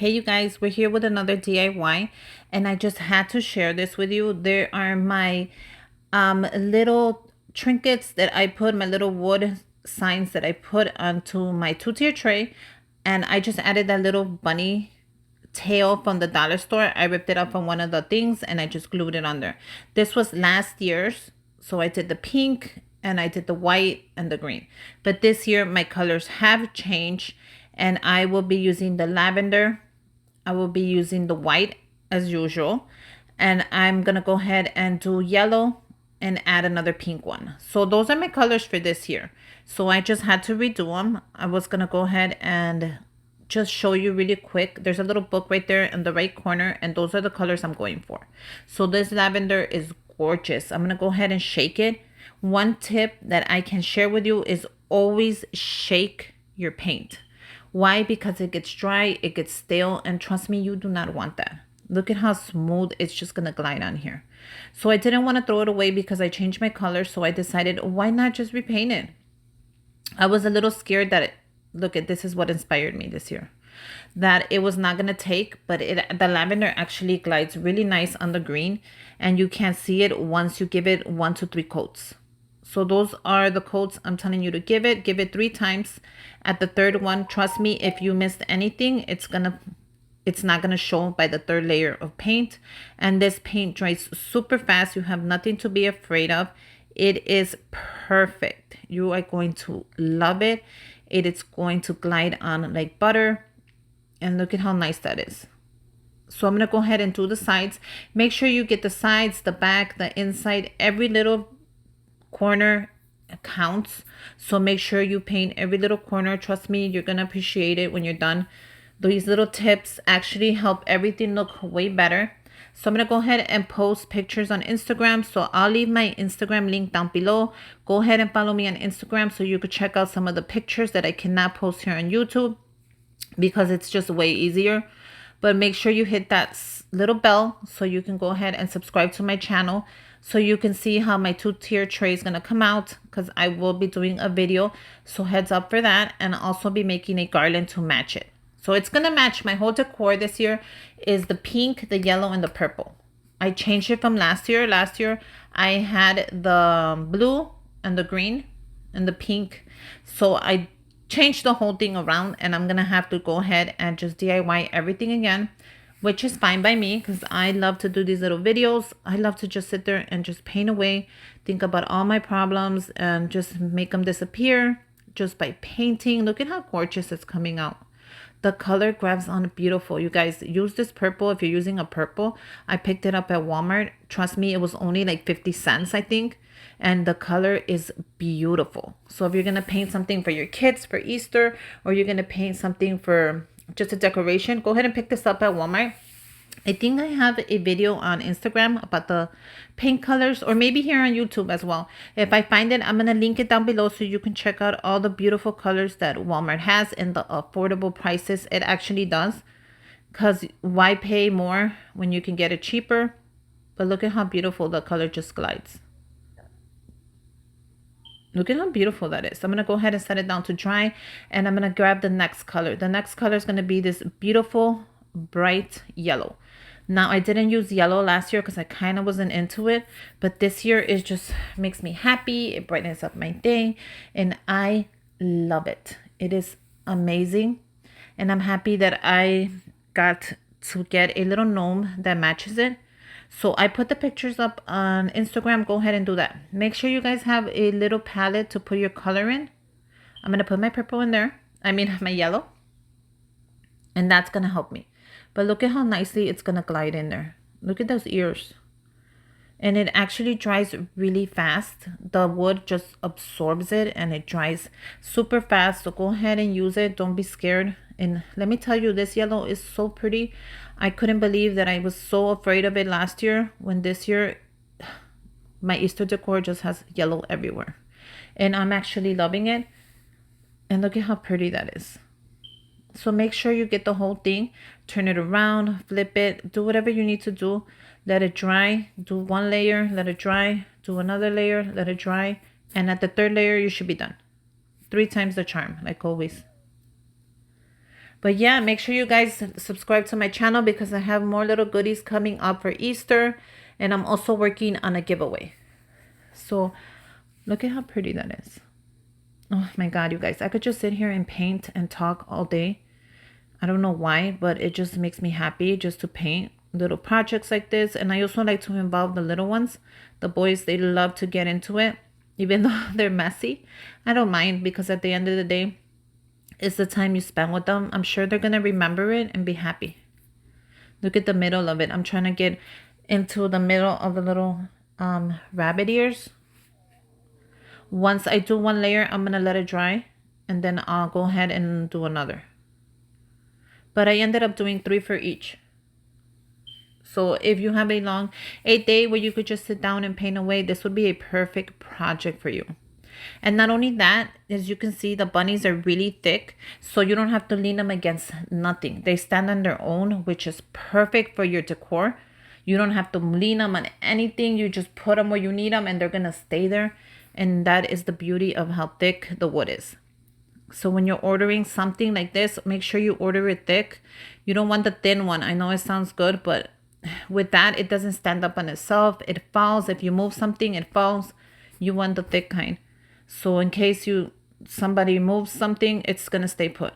Hey you guys, we're here with another DIY and I just had to share this with you. There are my little trinkets that I put, my little wood signs that I put onto my two-tier tray, and I just added that little bunny tail from the dollar store. I ripped it up from one of the things and I just glued it on there. This was last year's, so I did the pink and I did the white and the green. But this year my colors have changed and I will be using the lavender. I will be using the white as usual. And I'm going to go ahead and do yellow and add another pink one. So those are my colors for this year. So I just had to redo them. I was going to go ahead and just show you really quick. There's a little book right there in the right corner, and those are the colors I'm going for. So this lavender is gorgeous. I'm going to go ahead and shake it. One tip that I can share with you is always shake your paint. Why? Because it gets dry, it gets stale, and trust me, you do not want that. Look at how smooth it's just gonna glide on here. So I didn't want to throw it away because I changed my color, so I decided, why not just repaint it? I was a little scared that look at, this is what inspired me this year, that it was not gonna take, but the lavender actually glides really nice on the green, and you can see it once you give it 1 to 3 coats. So those are the coats I'm telling you to give it. Give it 3 times. At the third one, trust me, if you missed anything, it's not gonna show by the third layer of paint. And this paint dries super fast. You have nothing to be afraid of. It is perfect. You are going to love it. It is going to glide on like butter. And look at how nice that is. So I'm gonna go ahead and do the sides. Make sure you get the sides, the back, the inside, every little corner counts. So make sure you paint every little corner. Trust me, you're gonna appreciate it when you're done. These little tips actually help everything look way better. So I'm gonna go ahead and post pictures on Instagram. So I'll leave my Instagram link down below. Go ahead and follow me on Instagram so you could check out some of the pictures that I cannot post here on YouTube because it's just way easier. But make sure you hit that little bell so you can go ahead and subscribe to my channel so you can see how my two-tier tray is going to come out, because I will be doing a video. So heads up for that, and I'll also be making a garland to match it. So it's going to match my whole decor this year is the pink, the yellow, and the purple. I changed it from last year. Last year I had the blue and the green and the pink. So I changed the whole thing around, and I'm gonna have to go ahead and just DIY everything again, which is fine by me because I love to do these little videos. I love to just sit there and just paint away, think about all my problems, and just make them disappear just by painting. Look at how gorgeous it's coming out. The color grabs on beautiful. You guys, use this purple if you're using a purple. I picked it up at Walmart. Trust me, it was only like 50 cents, I think. And the color is beautiful. So if you're going to paint something for your kids for Easter, or you're going to paint something for just a decoration, go ahead and pick this up at Walmart. I think I have a video on Instagram about the paint colors, or maybe here on YouTube as well. If I find it, I'm going to link it down below so you can check out all the beautiful colors that Walmart has and the affordable prices it actually does. Because why pay more when you can get it cheaper? But look at how beautiful the color just glides. Look at how beautiful that is. I'm going to go ahead and set it down to dry, and I'm going to grab the next color. The next color is going to be this beautiful bright yellow. Now I didn't use yellow last year because I kind of wasn't into it, but this year it just makes me happy. It brightens up my day and I love it. It is amazing, and I'm happy that I got to get a little gnome that matches it. So I put the pictures up on Instagram. Go ahead and do that. Make sure you guys have a little palette to put your color in. I'm going to put my purple in there. I mean my yellow. And that's going to help me. But look at how nicely it's going to glide in there. Look at those ears. And it actually dries really fast. The wood just absorbs it and it dries super fast. So go ahead and use it. Don't be scared. And let me tell you, this yellow is so pretty. I couldn't believe that I was so afraid of it last year, when this year my Easter decor just has yellow everywhere. And I'm actually loving it. And look at how pretty that is. So make sure you get the whole thing, turn it around, flip it, do whatever you need to do. Let it dry, do one layer, let it dry, do another layer, let it dry. And at the third layer, you should be done. 3 times the charm, like always. But yeah, make sure you guys subscribe to my channel because I have more little goodies coming up for Easter. And I'm also working on a giveaway. So look at how pretty that is. Oh my God, you guys. I could just sit here and paint and talk all day. I don't know why, but it just makes me happy just to paint little projects like this. And I also like to involve the little ones. The boys, they love to get into it. Even though they're messy, I don't mind because at the end of the day, it's the time you spend with them. I'm sure they're going to remember it and be happy. Look at the middle of it. I'm trying to get into the middle of the little rabbit ears. Once I do one layer, I'm going to let it dry. And then I'll go ahead and do another. But I ended up doing 3 for each. So if you have a day where you could just sit down and paint away, this would be a perfect project for you. And not only that, as you can see, the bunnies are really thick, so you don't have to lean them against nothing. They stand on their own, which is perfect for your decor. You don't have to lean them on anything. You just put them where you need them and they're going to stay there. And that is the beauty of how thick the wood is. So when you're ordering something like this, make sure you order it thick. You don't want the thin one. I know it sounds good, but with that, it doesn't stand up on itself. It falls. If you move something, it falls. You want the thick kind. So in case somebody moves something, it's going to stay put.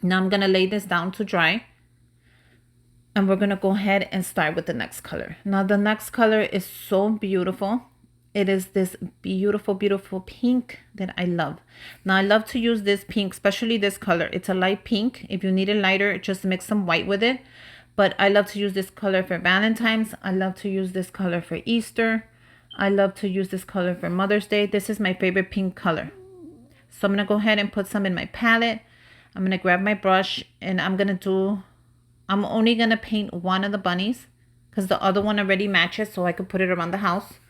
Now I'm going to lay this down to dry. And we're going to go ahead and start with the next color. Now the next color is so beautiful. It is this beautiful, beautiful pink that I love. Now I love to use this pink, especially this color. It's a light pink. If you need it lighter, just mix some white with it. But I love to use this color for Valentine's. I love to use this color for Easter. I love to use this color for Mother's Day. This is my favorite pink color. So I'm going to go ahead and put some in my palette. I'm going to grab my brush and I'm only going to paint one of the bunnies because the other one already matches, so I could put it around the house.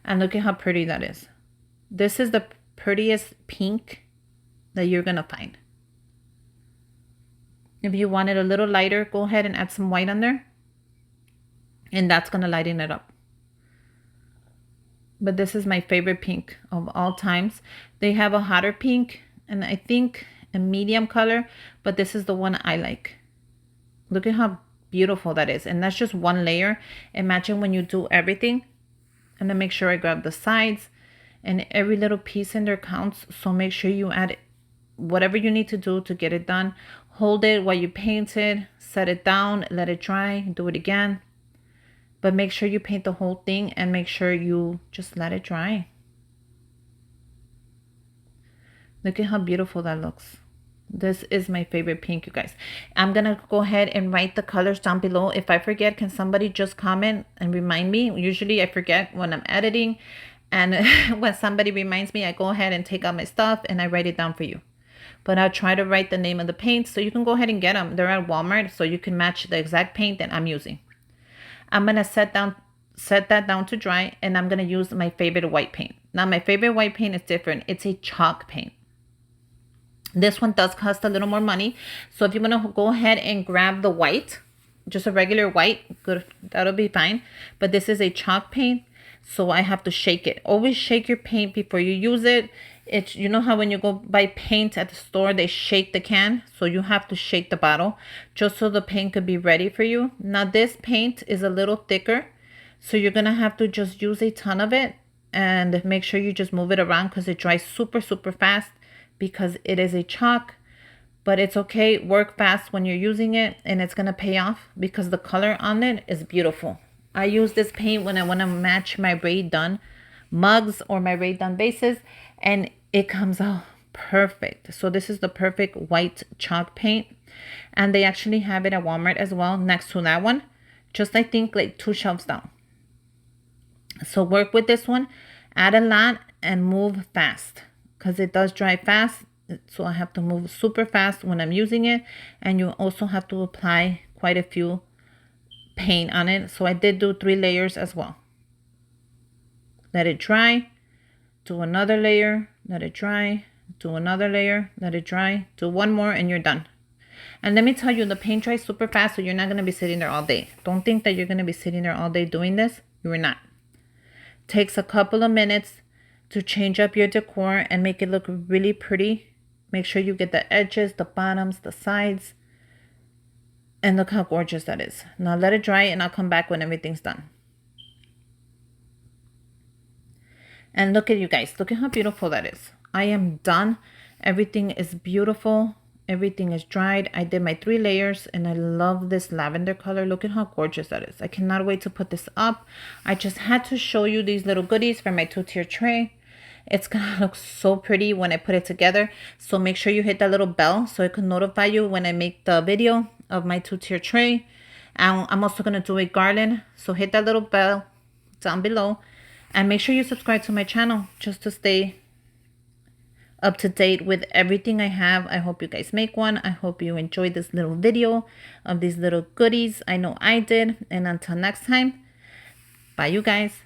And look at how pretty that is. This is the prettiest pink that you're going to find. If you want it a little lighter, go ahead and add some white on there. And that's going to lighten it up. But this is my favorite pink of all times. They have a hotter pink and I think a medium color, but this is the one I like. Look at how beautiful that is. And that's just one layer. Imagine when you do everything. And then make sure I grab the sides, and every little piece in there counts. So make sure you add whatever you need to do to get it done. Hold it while you paint it, set it down, let it dry, do it again. But make sure you paint the whole thing and make sure you just let it dry. Look at how beautiful that looks. This is my favorite pink, you guys. I'm going to go ahead and write the colors down below. If I forget, can somebody just comment and remind me? Usually I forget when I'm editing. And when somebody reminds me, I go ahead and take out my stuff and I write it down for you. But I'll try to write the name of the paint so you can go ahead and get them. They're at Walmart, so you can match the exact paint that I'm using. I'm going to set that down to dry, and I'm going to use my favorite white paint. Now, my favorite white paint is different. It's a chalk paint. This one does cost a little more money. So if you want to go ahead and grab the white, just a regular white, good, that'll be fine. But this is a chalk paint, so I have to shake it. Always shake your paint before you use it. It's, you know how when you go buy paint at the store, they shake the can? So you have to shake the bottle just so the paint could be ready for you. Now this paint is a little thicker, so you're going to have to just use a ton of it and make sure you just move it around because it dries super, super fast. Because it is a chalk, but it's okay. Work fast when you're using it and it's going to pay off because the color on it is beautiful. I use this paint when I want to match my Rae Dunn mugs or my Rae Dunn bases, and it comes out perfect. So this is the perfect white chalk paint, and they actually have it at Walmart as well next to that one, just I think like 2 shelves down. So work with this one, add a lot and move fast. Because it does dry fast, so I have to move super fast when I'm using it. And you also have to apply quite a few paint on it. So I did do 3 layers as well. Let it dry, do another layer, let it dry, do another layer, let it dry, do one more, and you're done. And let me tell you, the paint dries super fast, so you're not going to be sitting there all day. Don't think that you're going to be sitting there all day doing this. You're not. Takes a couple of minutes to change up your decor and make it look really pretty. Make sure you get the edges, the bottoms, the sides. And look how gorgeous that is. Now let it dry and I'll come back when everything's done. And look at you guys. Look at how beautiful that is. I am done. Everything is beautiful. Everything is dried. I did my 3 layers and I love this lavender color. Look at how gorgeous that is. I cannot wait to put this up. I just had to show you these little goodies for my 2-tier tray. It's gonna look so pretty when I put it together. So make sure you hit that little bell so it can notify you when I make the video of my 2-tier tray. And I'm also gonna do a garland. So hit that little bell down below. And make sure you subscribe to my channel just to stay up to date with everything I have. I hope you guys make one. I hope you enjoyed this little video of these little goodies. I know I did. And until next time, bye you guys.